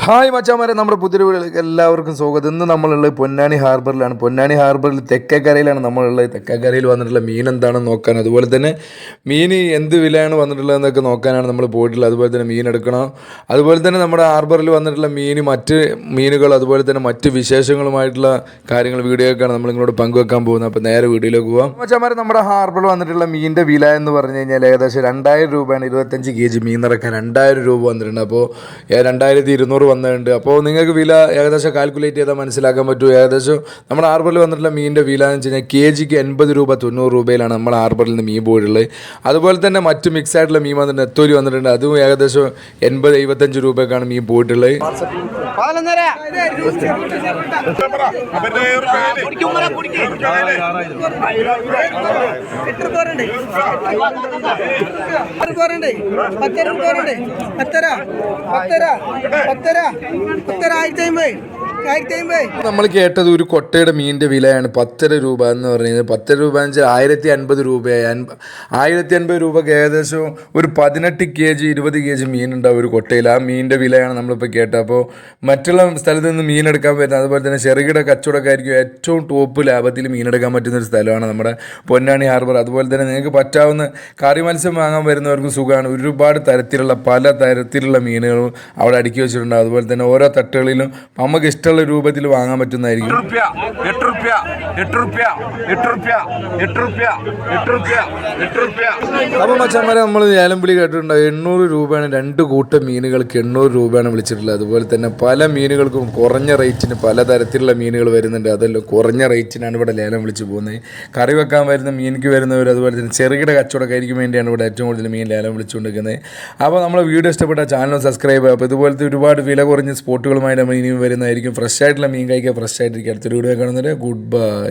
Hi മച്ചാമാരെ, നമ്മുടെ പുതിയ വീടുകളിലേക്ക് എല്ലാവർക്കും സ്വാഗതം. ഇന്ന് നമ്മളുള്ളത് പൊന്നാനി ഹാർബറിലാണ്. പൊന്നാനി ഹാർബറിൽ തെക്കേക്കരയിലാണ് നമ്മളുള്ളത്. തെക്കേക്കരയിൽ വന്നിട്ടുള്ള മീൻ എന്താണെന്ന് നോക്കാൻ, അതുപോലെ തന്നെ മീൻ എന്ത് വിലയാണ് വന്നിട്ടുള്ളതെന്നൊക്കെ നോക്കാനാണ് നമ്മൾ പോയിട്ടുള്ളത്. അതുപോലെ തന്നെ മീൻ എടുക്കണം, അതുപോലെ തന്നെ നമ്മുടെ ഹാർബറിൽ വന്നിട്ടുള്ള മറ്റ് മീനുകൾ, അതുപോലെ തന്നെ മറ്റ് വിശേഷങ്ങളുമായിട്ടുള്ള കാര്യങ്ങൾ വീഡിയോക്കാണ് നമ്മൾ നിങ്ങളോട് പങ്കുവെക്കാൻ പോകുന്നത്. അപ്പോൾ നേരെ വീഡിയോയിലേക്ക് പോകാം. മച്ചാമാരെ, നമ്മുടെ ഹാർബറിൽ വന്നിട്ടുള്ള മീനിൻ്റെ വില എന്ന് പറഞ്ഞു കഴിഞ്ഞാൽ ഏകദേശം 2000 രൂപയാണ്. 25 kg മീൻ നിറക്കാൻ 2000 രൂപ വന്നിട്ടുണ്ട്. അപ്പോൾ 2200 വന്നിട്ടുണ്ട്. അപ്പോൾ നിങ്ങൾക്ക് വില ഏകദേശം കാൽക്കുലേറ്റ് ചെയ്താൽ മനസ്സിലാക്കാൻ പറ്റും. ഏകദേശം നമ്മുടെ ഹാർബറിൽ വന്നിട്ടുള്ള മീനിൻ്റെ വില എന്ന് വെച്ച് കഴിഞ്ഞാൽ kg 80 രൂപ 90 രൂപയിലാണ് നമ്മുടെ ഹാർബറിൽ നിന്ന് മീൻ പോയിട്ടുള്ളത്. അതുപോലെ തന്നെ മറ്റ് മിക്സ് ആയിട്ടുള്ള മീൻ വന്നിട്ടുണ്ട്, നെത്തോലി വന്നിട്ടുണ്ട്. അതും ഏകദേശം 80-75 രൂപയ്ക്കാണ് മീൻ പോയിട്ടുള്ളത്. നമ്മൾ കേട്ടത് ഒരു കൊട്ടയുടെ മീനിന്റെ വിലയാണ് 10 രൂപ എന്ന് പറയുന്നത്. 10 രൂപ എന്ന് വെച്ചാൽ 1050 രൂപയായി. 1050 രൂപക്ക് ഏകദേശം ഒരു 18 kg 20 kg മീനുണ്ടാവും ഒരു കൊട്ടയിൽ. ആ മീനിന്റെ വിലയാണ് നമ്മളിപ്പോൾ കേട്ടത്. അപ്പോൾ മറ്റുള്ള സ്ഥലത്ത് നിന്ന് മീൻ എടുക്കാൻ പറ്റുന്നത്, അതുപോലെ തന്നെ ചെറുകിട കച്ചവടക്കായിരിക്കും ഏറ്റവും ടോപ്പ് ലാഭത്തിൽ മീനെടുക്കാൻ പറ്റുന്ന ഒരു സ്ഥലമാണ് നമ്മുടെ പൊന്നാനി ഹാർബർ. അതുപോലെ തന്നെ നിങ്ങൾക്ക് പറ്റാവുന്ന കറി മത്സ്യം വാങ്ങാൻ വരുന്നവർക്ക് സുഖമാണ്. ഒരുപാട് തരത്തിലുള്ള പല തരത്തിലുള്ള മീനുകളും അവിടെ അടുക്കി വെച്ചിട്ടുണ്ട്. അതുപോലെ തന്നെ ഓരോ തട്ടുകളിലും നമുക്ക് ഇഷ്ടമുള്ള രൂപത്തിൽ വാങ്ങാൻ പറ്റുന്നതായിരിക്കും. അപ്പോൾ മച്ചാന്മാരെ, നമ്മൾ ഏലംവിളി കേട്ടിട്ടുണ്ട്. 800 രൂപയാണ് 2 കൂട്ടം മീനുകൾക്ക് 800 രൂപയാണ് വിളിച്ചിട്ടുള്ളത്. അതുപോലെ തന്നെ പല മീനുകൾക്കും കുറഞ്ഞ റേറ്റിന് പലതരത്തിലുള്ള മീനുകൾ വരുന്നുണ്ട്. അതെല്ലാം കുറഞ്ഞ റേറ്റിനാണ് ഇവിടെ ലേലം വിളിച്ച് പോകുന്നത്. കറി വെക്കാൻ വരുന്ന മീനിക്ക് വരുന്നവർ, അതുപോലെ തന്നെ ചെറുകിട കച്ചവടക്കാർക്ക് വേണ്ടിയാണ് ഇവിടെ ഏറ്റവും കൂടുതൽ മീൻ ലേലം വിളിച്ചുകൊണ്ടിരിക്കുന്നത്. അപ്പോൾ നമ്മളെ വീഡിയോ ഇഷ്ടപ്പെട്ട ചാനൽ സബ്സ്ക്രൈബ് ചെയ്യുക. അപ്പോൾ ഇതുപോലത്തെ ഒരുപാട് വില കുറഞ്ഞ സ്പോട്ടുകളുമായി നമ്മൾ ഇനിയും വരുന്നതായിരിക്കും. ഫ്രഷ് ആയിട്ടുള്ള മീൻ കഴിക്കുക, ഫ്രഷ് ആയിട്ടിരിക്കുക. അടുത്തൊരു വീഡിയോ കാണുന്നത്. Good bye.